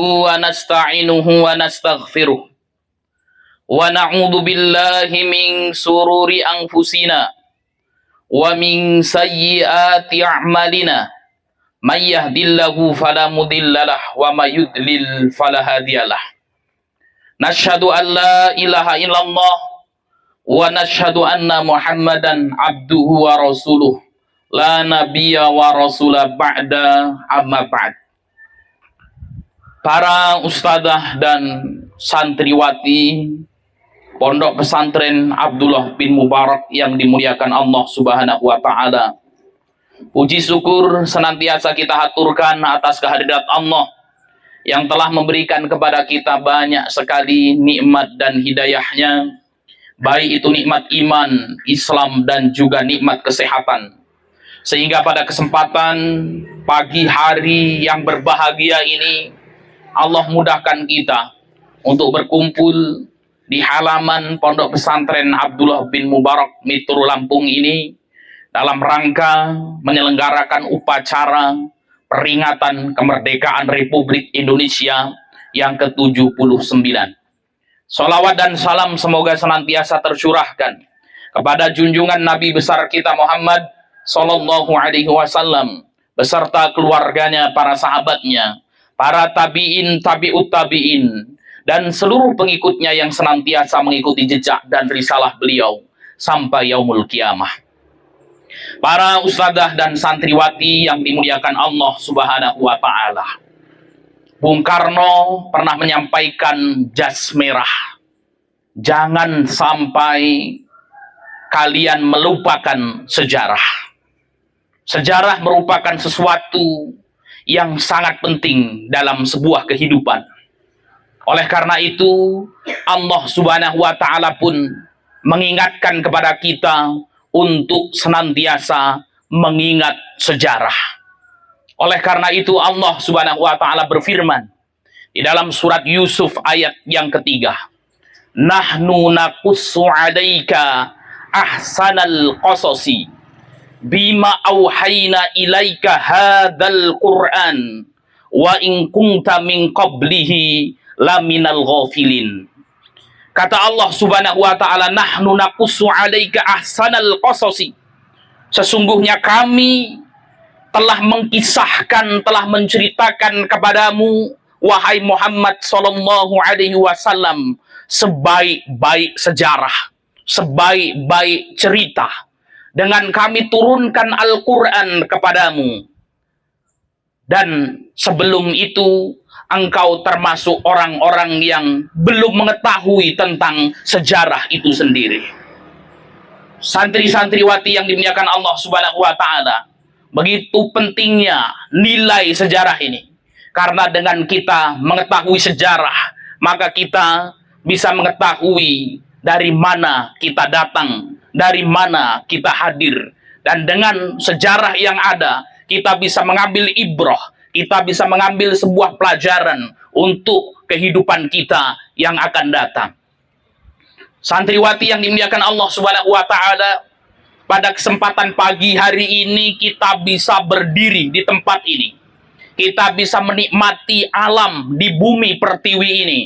wa nasta'inuhu wa nastaghfiruh wa na'udzu billahi min sururi anfusina wa min sayyiati a'malina may yahdihillahu fala mudhillalah wa may yudlil fala hadiyalah. Nashhadu an la ilaha illallah wa nashhadu anna Muhammadan abduhu wa rasuluh la nabiyya wa rasula ba'da amma ba'd. Para ustadzah dan santriwati Pondok Pesantren Abdullah bin Mubarak yang dimuliakan Allah Subhanahu wa taala. Puji syukur senantiasa kita haturkan atas kehadirat Allah yang telah memberikan kepada kita banyak sekali nikmat dan hidayahnya, baik itu nikmat iman, Islam, dan juga nikmat kesehatan. Sehingga pada kesempatan pagi hari yang berbahagia ini, Allah mudahkan kita untuk berkumpul di halaman Pondok Pesantren Abdullah bin Mubarak Mitru Lampung ini dalam rangka menyelenggarakan upacara peringatan kemerdekaan Republik Indonesia yang ke-79. Sholawat dan salam semoga senantiasa tercurahkan kepada junjungan Nabi besar kita Muhammad Sallallahu Alaihi Wasallam beserta keluarganya, para sahabatnya, para tabi'in, tabi'ut tabi'in, dan seluruh pengikutnya yang senantiasa mengikuti jejak dan risalah beliau sampai yaumul kiamah. Para ustadzah dan santriwati yang dimuliakan Allah Subhanahu wa ta'ala. Bung Karno pernah menyampaikan jas merah. Jangan sampai kalian melupakan sejarah. Sejarah merupakan sesuatu yang sangat penting dalam sebuah kehidupan. Oleh karena itu, Allah Subhanahu wa ta'ala pun mengingatkan kepada kita untuk senantiasa mengingat sejarah. Oleh karena itu, Allah Subhanahu wa ta'ala berfirman di dalam surat Yusuf ayat yang ketiga, Nahnu naqussu 'alaika ahsanal qasasi bima auhayna ilaika hadzal Qur'an wa in kunta min qablihi laminal ghafilin. Kata Allah Subhanahu wa ta'ala, nahnu naqussu 'alaika ahsanal qasasi. Sesungguhnya kami telah mengkisahkan, telah menceritakan kepadamu wahai Muhammad sallallahu alaihi wasallam sebaik-baik sejarah, sebaik-baik cerita. Dengan kami turunkan Al-Quran kepadamu. Dan sebelum itu, engkau termasuk orang-orang yang belum mengetahui tentang sejarah itu sendiri. Santri-santriwati yang dimuliakan Allah Subhanahu wa ta'ala, begitu pentingnya nilai sejarah ini. Karena dengan kita mengetahui sejarah, maka kita bisa mengetahui dari mana kita datang, dari mana kita hadir. Dan dengan sejarah yang ada, kita bisa mengambil ibrah, kita bisa mengambil sebuah pelajaran untuk kehidupan kita yang akan datang. Santriwati yang dimuliakan Allah Subhanahu wa ta'ala, pada kesempatan pagi hari ini kita bisa berdiri di tempat ini. Kita bisa menikmati alam di bumi pertiwi ini.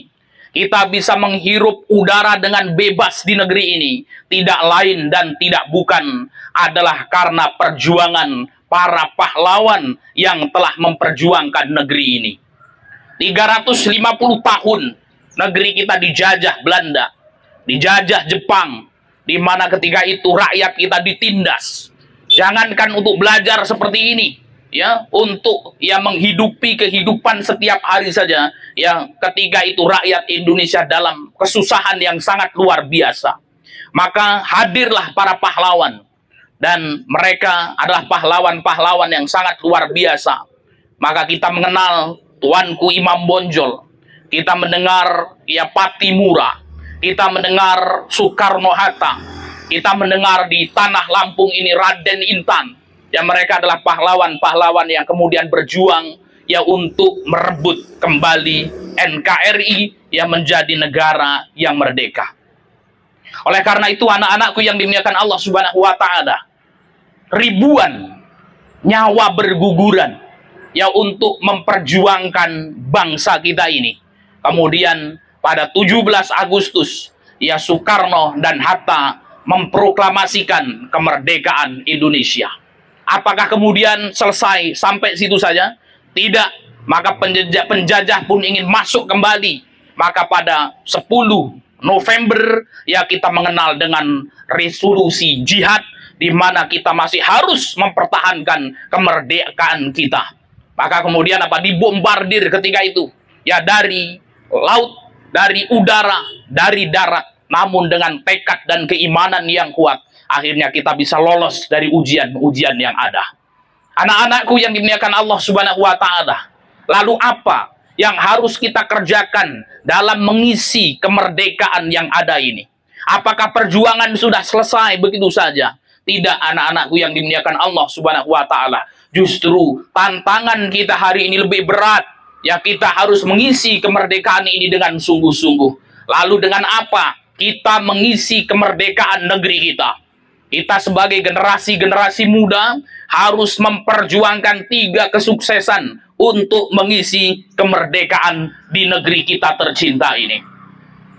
Kita bisa menghirup udara dengan bebas di negeri ini. Tidak lain dan tidak bukan adalah karena perjuangan para pahlawan yang telah memperjuangkan negeri ini. 350 tahun negeri kita dijajah Belanda, dijajah Jepang, di mana ketika itu rakyat kita ditindas. Jangankan untuk belajar seperti ini, ya, untuk menghidupi kehidupan setiap hari saja, ya, ketika itu rakyat Indonesia dalam kesusahan yang sangat luar biasa. Maka hadirlah para pahlawan, dan mereka adalah pahlawan-pahlawan yang sangat luar biasa. Maka kita mengenal Tuanku Imam Bonjol, kita mendengar Patimura, kita mendengar Soekarno-Hatta, kita mendengar di tanah Lampung ini Raden Intan. Ya, mereka adalah pahlawan-pahlawan yang kemudian berjuang untuk merebut kembali NKRI yang menjadi negara yang merdeka. Oleh karena itu, anak-anakku yang dimuliakan Allah Subhanahu wa ta'ala, ribuan nyawa berguguran ya untuk memperjuangkan bangsa kita ini. Kemudian pada 17 Agustus ya Soekarno dan Hatta memproklamasikan kemerdekaan Indonesia. Apakah kemudian selesai sampai situ saja? Tidak. Maka penjajah pun ingin masuk kembali. Maka pada 10 November ya kita mengenal dengan resolusi jihad, di mana kita masih harus mempertahankan kemerdekaan kita. Maka kemudian dibombardir ketika itu ya dari laut, dari udara, dari darat. Namun dengan tekad dan keimanan yang kuat, akhirnya kita bisa lolos dari ujian-ujian yang ada. Anak-anakku yang dimuliakan Allah Subhanahu wa Ta'ala, lalu apa yang harus kita kerjakan dalam mengisi kemerdekaan yang ada ini? Apakah perjuangan sudah selesai begitu saja? Tidak, anak-anakku yang dimuliakan Allah Subhanahu wa Ta'ala. Justru tantangan kita hari ini lebih berat. Ya, kita harus mengisi kemerdekaan ini dengan sungguh-sungguh. Lalu dengan apa kita mengisi kemerdekaan negeri kita? Kita sebagai generasi-generasi muda harus memperjuangkan 3 kesuksesan untuk mengisi kemerdekaan di negeri kita tercinta ini.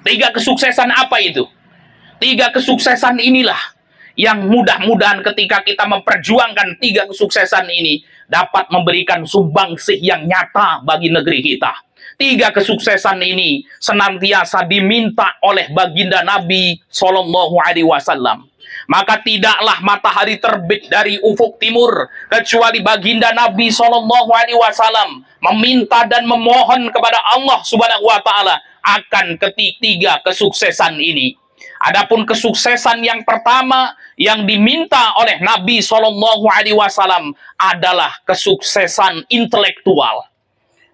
3 kesuksesan apa itu? 3 kesuksesan inilah yang mudah-mudahan ketika kita memperjuangkan 3 kesuksesan ini dapat memberikan sumbangsih yang nyata bagi negeri kita. 3 kesuksesan ini senantiasa diminta oleh baginda Nabi Shallallahu Alaihi Wasallam. Maka tidaklah matahari terbit dari ufuk timur kecuali baginda Nabi Shallallahu Alaihi Wasallam meminta dan memohon kepada Allah Subhanahu Wa Taala akan ketiga kesuksesan ini. Adapun kesuksesan yang pertama yang diminta oleh Nabi Shallallahu Alaihi Wasallam adalah kesuksesan intelektual.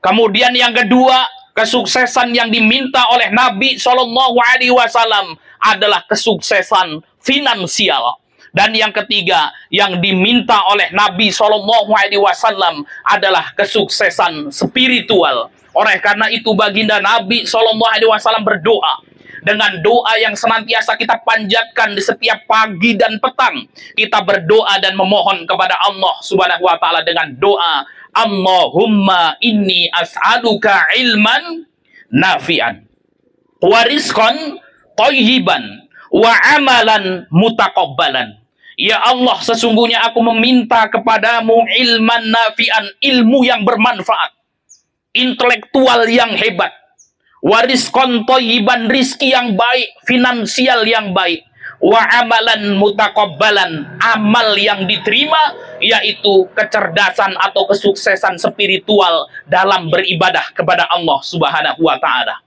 Kemudian yang kedua, kesuksesan yang diminta oleh Nabi Shallallahu Alaihi Wasallam adalah kesuksesan finansial. Dan yang ketiga, yang diminta oleh Nabi Shallallahu Alaihi Wasallam adalah kesuksesan spiritual. Oleh karena itu, baginda Nabi Shallallahu Alaihi Wasallam berdoa dengan doa yang senantiasa kita panjatkan di setiap pagi dan petang. Kita berdoa dan memohon kepada Allah Subhanahu wa Ta'ala dengan doa, Allahumma inni as'aluka ilman nafi'an wa rizqan thayyiban wa amalan mutaqabbalan. Ya Allah, sesungguhnya aku meminta kepadamu ilman nafi'an, ilmu yang bermanfaat, intelektual yang hebat, warizqan thayyiban, rizki yang baik, finansial yang baik, wa amalan mutaqabbalan, amal yang diterima, yaitu kecerdasan atau kesuksesan spiritual dalam beribadah kepada Allah Subhanahu wa Ta'ala.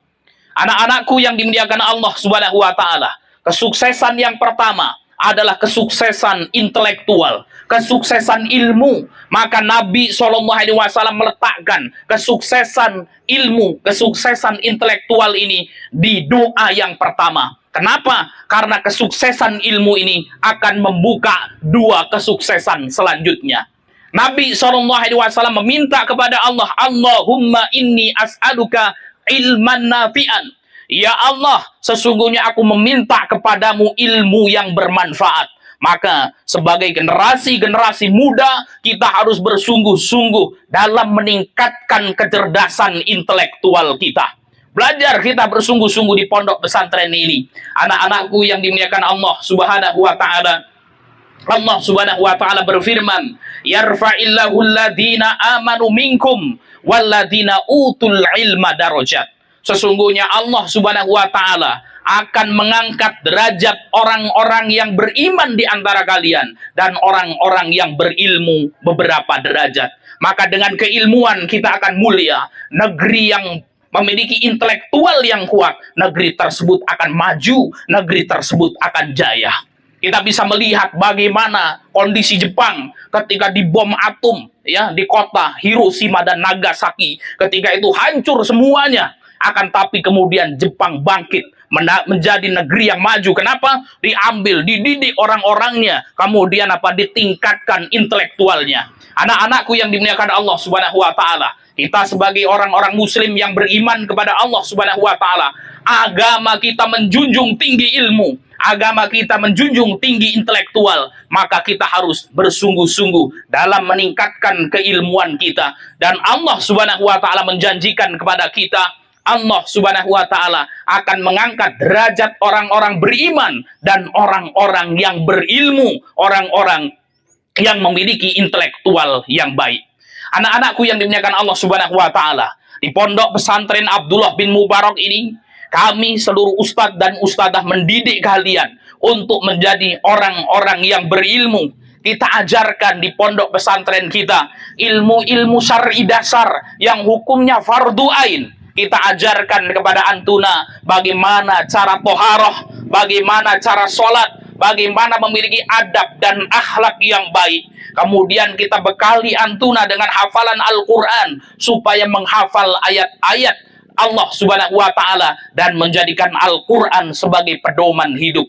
Anak-anakku yang dimuliakan Allah Subhanahu wa Ta'ala, kesuksesan yang pertama adalah kesuksesan intelektual, kesuksesan ilmu. Maka Nabi Shallallahu Alaihi Wasallam meletakkan kesuksesan ilmu, kesuksesan intelektual ini di doa yang pertama. Kenapa? Karena kesuksesan ilmu ini akan membuka 2 kesuksesan selanjutnya. Nabi Shallallahu Alaihi Wasallam meminta kepada Allah, Allahumma inni as'aluka ilman nafi'an. Ya Allah, sesungguhnya aku meminta kepadamu ilmu yang bermanfaat. Maka sebagai generasi-generasi muda, kita harus bersungguh-sungguh dalam meningkatkan kecerdasan intelektual kita. Belajar kita bersungguh-sungguh di pondok pesantren ini. Anak-anakku yang dimuliakan Allah Subhanahu wa Ta'ala. Allah Subhanahu wa Ta'ala berfirman, yarfa'illahu alladhina amanu minkum walladhina utul ilma darajat. Sesungguhnya Allah Subhanahu wa Ta'ala akan mengangkat derajat orang-orang yang beriman di antara kalian dan orang-orang yang berilmu beberapa derajat. Maka dengan keilmuan kita akan mulia. Negeri yang memiliki intelektual yang kuat, negeri tersebut akan maju, negeri tersebut akan jaya. Kita bisa melihat bagaimana kondisi Jepang ketika dibom atom ya di kota Hiroshima dan Nagasaki. Ketika itu hancur semuanya. Akan tapi kemudian Jepang bangkit menjadi negeri yang maju. Kenapa? Diambil, dididik orang-orangnya, kemudian ditingkatkan intelektualnya. Anak-anakku yang dimuliakan Allah Subhanahu wa Ta'ala, kita sebagai orang-orang muslim yang beriman kepada Allah Subhanahu wa Ta'ala agama kita menjunjung tinggi ilmu, agama kita menjunjung tinggi intelektual, maka kita harus bersungguh-sungguh dalam meningkatkan keilmuan kita. Dan Allah Subhanahu wa taala menjanjikan kepada kita, Allah Subhanahu wa taala akan mengangkat derajat orang-orang beriman dan orang-orang yang berilmu, orang-orang yang memiliki intelektual yang baik. Anak-anakku yang dimuliakan Allah Subhanahu wa taala, di Pondok Pesantren Abdullah bin Mubarak ini, kami seluruh ustadz dan ustadzah mendidik kalian untuk menjadi orang-orang yang berilmu. Kita ajarkan di pondok pesantren kita ilmu-ilmu syar'i dasar yang hukumnya fardu ain. Kita ajarkan kepada antuna bagaimana cara toharoh, bagaimana cara sholat, bagaimana memiliki adab dan akhlak yang baik. Kemudian kita bekali antuna dengan hafalan Al-Quran supaya menghafal ayat-ayat Allah Subhanahu wa taala dan menjadikan Al-Qur'an sebagai pedoman hidup.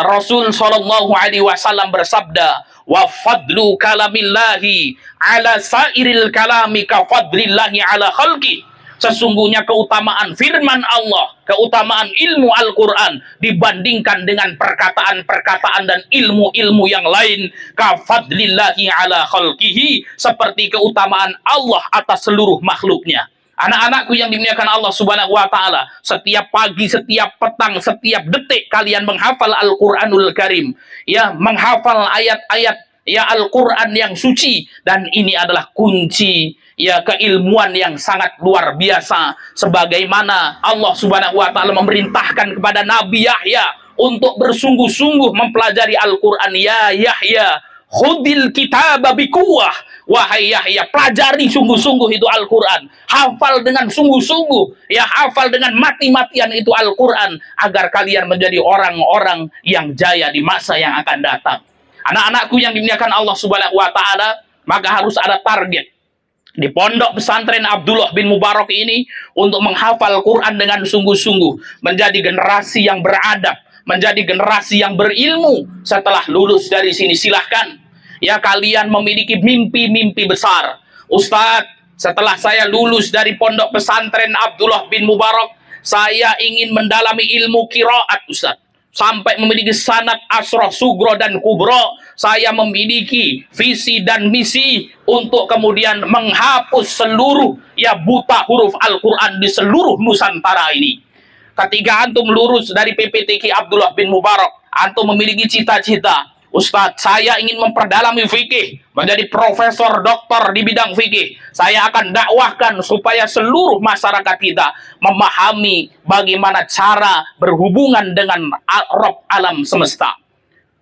Rasul sallallahu alaihi wasallam bersabda, "Wa fadlu kalamillahi ala sairil kalami ka fadlillahi ala khalqi." Sesungguhnya keutamaan firman Allah, keutamaan ilmu Al-Qur'an dibandingkan dengan perkataan-perkataan dan ilmu-ilmu yang lain, ka fadlillahi ala khalqihi, seperti keutamaan Allah atas seluruh makhluknya. Anak-anakku yang dimuliakan Allah Subhanahu wa taala, setiap pagi, setiap petang, setiap detik kalian menghafal Al-Qur'anul Karim, ya, menghafal ayat-ayat ya Al-Qur'an yang suci, dan ini adalah kunci ya keilmuan yang sangat luar biasa, sebagaimana Allah Subhanahu wa taala memerintahkan kepada Nabi Yahya untuk bersungguh-sungguh mempelajari Al-Qur'an. Ya Yahya, khudil kitaba biquwwah. Wahai Yahya, pelajari sungguh-sungguh itu Al-Quran. Hafal dengan sungguh-sungguh. Ya, hafal dengan mati-matian itu Al-Quran. Agar kalian menjadi orang-orang yang jaya di masa yang akan datang. Anak-anakku yang dimuliakan Allah Subhanahu wa ta'ala, maka harus ada target. Di Pondok Pesantren Abdullah bin Mubarak ini, untuk menghafal Quran dengan sungguh-sungguh. Menjadi generasi yang beradab. Menjadi generasi yang berilmu. Setelah lulus dari sini, silahkan. Ya, kalian memiliki mimpi-mimpi besar. Ustadz, setelah saya lulus dari Pondok Pesantren Abdullah bin Mubarak, saya ingin mendalami ilmu qiraat, Ustadz. Sampai memiliki sanad asroh, sugro, dan kubro. Saya memiliki visi dan misi untuk kemudian menghapus seluruh ya buta huruf Al-Quran di seluruh Nusantara ini. Ketika antum lulus dari PPTQ Abdullah bin Mubarak, antum memiliki cita-cita, Ustadz, saya ingin memperdalami fikih, menjadi profesor doktor di bidang fikih. Saya akan dakwahkan supaya seluruh masyarakat kita memahami bagaimana cara berhubungan dengan Rabb alam semesta.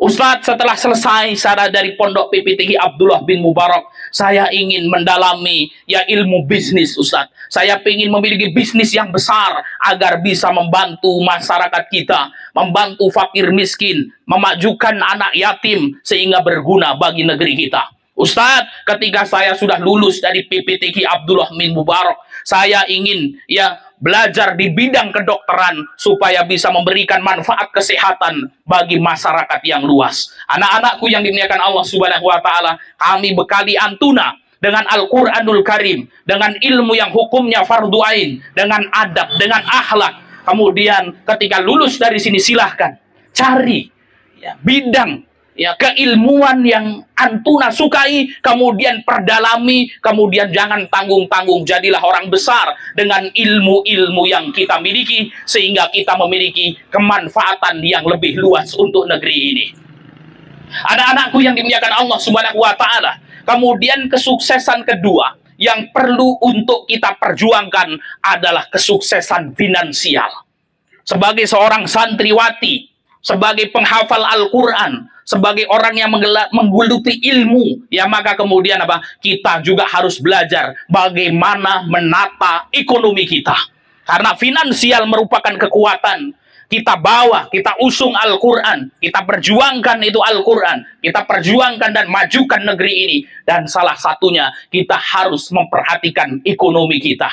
Ustadz, setelah selesai saya dari Pondok PPTQ Abdullah bin Mubarak, saya ingin mendalami ya ilmu bisnis, Ustadz. Saya ingin memiliki bisnis yang besar agar bisa membantu masyarakat kita, membantu fakir miskin, memajukan anak yatim sehingga berguna bagi negeri kita. Ustadz, ketika saya sudah lulus dari PPTQ Abdullah bin Mubarak, saya ingin ya belajar di bidang kedokteran supaya bisa memberikan manfaat kesehatan bagi masyarakat yang luas. Anak-anakku yang dimuliakan Allah Subhanahu wa taala, kami bekali antuna dengan Al-Qur'anul Karim, dengan ilmu yang hukumnya fardu ain, dengan adab, dengan akhlak. Kemudian ketika lulus dari sini silahkan cari ya bidang ya keilmuan yang antuna sukai, kemudian perdalami, kemudian jangan tanggung-tanggung, jadilah orang besar dengan ilmu-ilmu yang kita miliki sehingga kita memiliki kemanfaatan yang lebih luas untuk negeri ini. Anak-anakku yang dimuliakan Allah Subhanahu wa taala, kemudian kesuksesan kedua yang perlu untuk kita perjuangkan adalah kesuksesan finansial. Sebagai seorang santriwati, sebagai penghafal Al-Quran, sebagai orang yang menggeluti ilmu, ya maka kemudian apa? Kita juga harus belajar bagaimana menata ekonomi kita. Karena finansial merupakan kekuatan. Kita bawa, kita usung Al-Quran, kita perjuangkan itu Al-Quran, kita perjuangkan dan majukan negeri ini. Dan salah satunya kita harus memperhatikan ekonomi kita.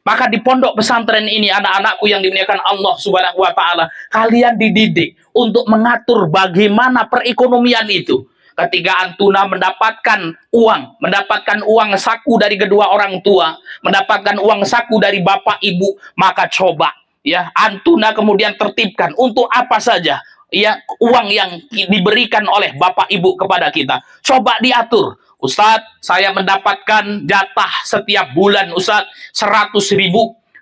Maka di pondok pesantren ini, anak-anakku yang dimuliakan Allah Subhanahu wa taala, kalian dididik untuk mengatur bagaimana perekonomian itu. Ketika antuna mendapatkan uang saku dari kedua orang tua, mendapatkan uang saku dari bapak ibu, maka coba ya Antuna kemudian tertibkan untuk apa saja ya uang yang diberikan oleh bapak ibu kepada kita. Coba diatur. Ustadz, saya mendapatkan jatah setiap bulan Ustadz 100.000,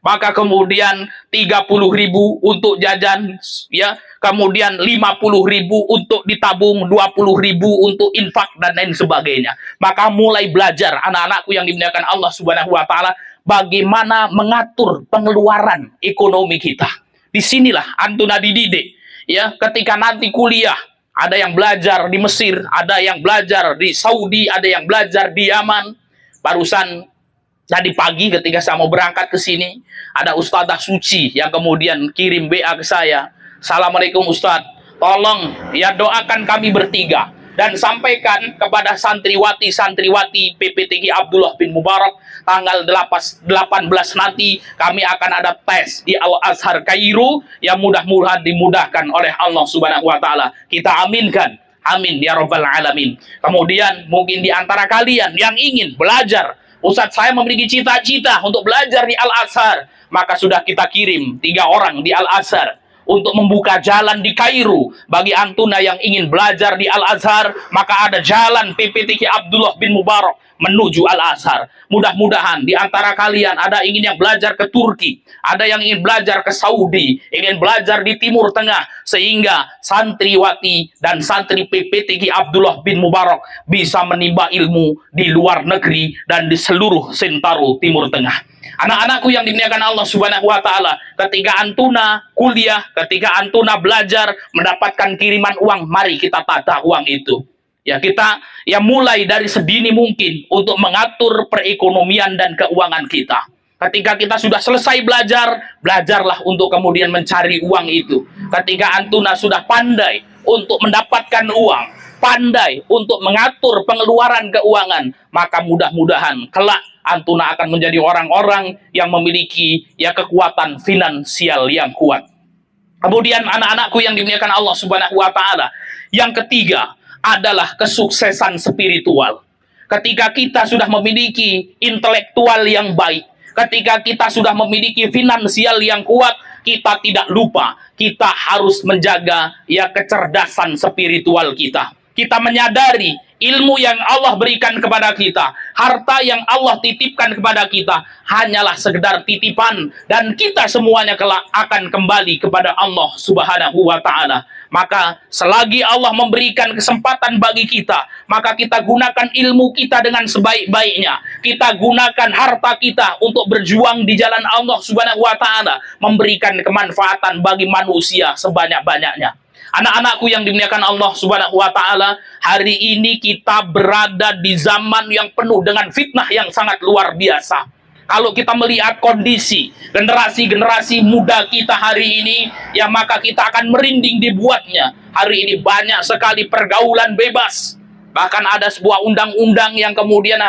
maka kemudian 30.000 untuk jajan, ya, kemudian 50.000 untuk ditabung, 20.000 untuk infak dan lain sebagainya. Maka mulai belajar anak-anakku yang dimuliakan Allah Subhanahu wa taala bagaimana mengatur pengeluaran ekonomi kita. Disinilah Antuna dididik, ya, ketika nanti kuliah. Ada yang belajar di Mesir, ada yang belajar di Saudi, ada yang belajar di Yaman. Barusan tadi pagi ketika saya mau berangkat ke sini, ada Ustadzah Suci yang kemudian kirim WA ke saya. Assalamualaikum Ustadz, tolong ya doakan kami bertiga. Dan sampaikan kepada santriwati PPTG Abdullah bin Mubarak, tanggal 18 nanti kami akan ada tes di Al-Azhar Kairo yang mudah-mudahan dimudahkan oleh Allah Subhanahu wa taala. Kita aminkan. Amin ya rabbal alamin. Kemudian mungkin di antara kalian yang ingin belajar, Ustadz saya memiliki cita-cita untuk belajar di Al-Azhar, maka sudah kita kirim 3 orang di Al-Azhar untuk membuka jalan di Kairo. Bagi Antuna yang ingin belajar di Al-Azhar, maka ada jalan PPTK Abdullah bin Mubarak menuju Al-Azhar. Mudah-mudahan di antara kalian ada ingin yang belajar ke Turki, ada yang ingin belajar ke Saudi, ingin belajar di Timur Tengah, sehingga santriwati dan santri PPTK Abdullah bin Mubarak bisa menimba ilmu di luar negeri dan di seluruh Sentaro Timur Tengah. Anak-anakku yang dimuliakan Allah Subhanahu wa taala, ketika Antuna kuliah, ketika Antuna belajar mendapatkan kiriman uang, mari kita tata uang itu. Ya, kita ya mulai dari sedini mungkin untuk mengatur perekonomian dan keuangan kita. Ketika kita sudah selesai belajar, belajarlah untuk kemudian mencari uang itu. Ketika Antuna sudah pandai untuk mendapatkan uang, pandai untuk mengatur pengeluaran keuangan, maka mudah-mudahan kelak Antuna akan menjadi orang-orang yang memiliki ya kekuatan finansial yang kuat. Kemudian anak-anakku yang dimuliakan Allah Subhanahu wa taala, yang ketiga adalah kesuksesan spiritual. Ketika kita sudah memiliki intelektual yang baik, ketika kita sudah memiliki finansial yang kuat, kita tidak lupa kita harus menjaga ya kecerdasan spiritual kita. Kita menyadari ilmu yang Allah berikan kepada kita, harta yang Allah titipkan kepada kita hanyalah sekedar titipan, dan kita semuanya kelak akan kembali kepada Allah Subhanahu wa taala. Maka selagi Allah memberikan kesempatan bagi kita, maka kita gunakan ilmu kita dengan sebaik-baiknya. Kita gunakan harta kita untuk berjuang di jalan Allah Subhanahu wa taala, memberikan kemanfaatan bagi manusia sebanyak-banyaknya. Anak-anakku yang dimuliakan Allah Subhanahu wa taala, hari ini kita berada di zaman yang penuh dengan fitnah yang sangat luar biasa. Kalau kita melihat kondisi generasi-generasi muda kita hari ini, ya maka kita akan merinding dibuatnya. Hari ini banyak sekali pergaulan bebas. Bahkan ada sebuah undang-undang yang kemudian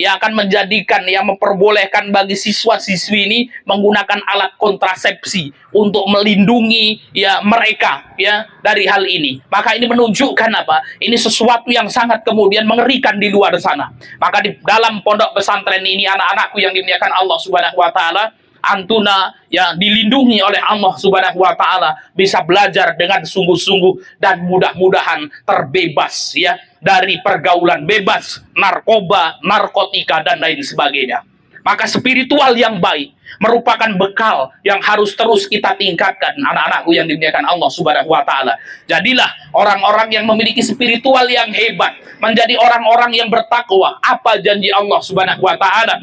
yang akan menjadikan, yang memperbolehkan bagi siswa-siswi ini menggunakan alat kontrasepsi untuk melindungi ya mereka ya dari hal ini. Maka ini menunjukkan ini sesuatu yang sangat kemudian mengerikan di luar sana. Maka di dalam pondok pesantren ini, anak-anakku yang dimuliakan Allah Subhanahu wa taala, Antuna yang dilindungi oleh Allah Subhanahu wa taala bisa belajar dengan sungguh-sungguh dan mudah-mudahan terbebas ya dari pergaulan bebas, narkoba, narkotika dan lain sebagainya. Maka spiritual yang baik merupakan bekal yang harus terus kita tingkatkan, anak-anakku yang dimuliakan Allah Subhanahu wa taala. Jadilah orang-orang yang memiliki spiritual yang hebat, menjadi orang-orang yang bertakwa. Apa janji Allah Subhanahu wa taala?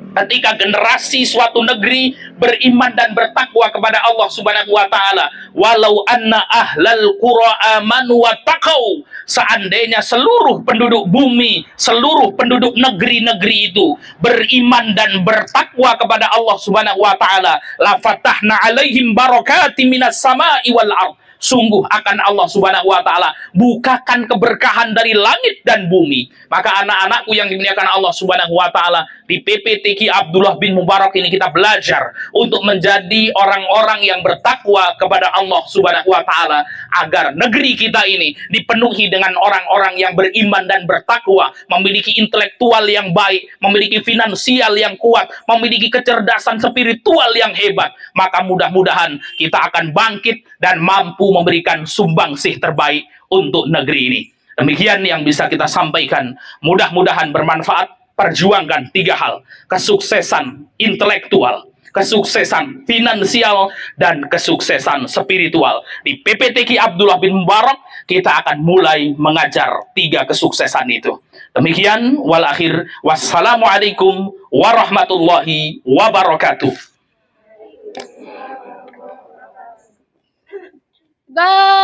Ketika generasi suatu negeri beriman dan bertakwa kepada Allah Subhanahu wa taala, walau anna ahlal qura amanu wattaqau, seandainya seluruh penduduk bumi, seluruh penduduk negeri-negeri itu beriman dan bertakwa kepada Allah Subhanahu wa taala, la fatahna alaihim barakatim minas sama'i wal ardh, sungguh akan Allah Subhanahu wa taala bukakan keberkahan dari langit dan bumi. Maka anak-anakku yang dimuliakan Allah Subhanahu wa taala, di PPTQ Abdullah bin Mubarak ini kita belajar untuk menjadi orang-orang yang bertakwa kepada Allah Subhanahu wa taala, agar negeri kita ini dipenuhi dengan orang-orang yang beriman dan bertakwa, memiliki intelektual yang baik, memiliki finansial yang kuat, memiliki kecerdasan spiritual yang hebat. Maka mudah-mudahan kita akan bangkit dan mampu memberikan sumbangsih terbaik untuk negeri ini. Demikian yang bisa kita sampaikan. Mudah-mudahan bermanfaat. Perjuangkan 3 hal: kesuksesan intelektual, kesuksesan finansial, dan kesuksesan spiritual. Di PPTQ Abdullah bin Mubarak kita akan mulai mengajar 3 kesuksesan itu. Demikian, wal akhir, wassalamualaikum warahmatullahi wabarakatuh. Bye.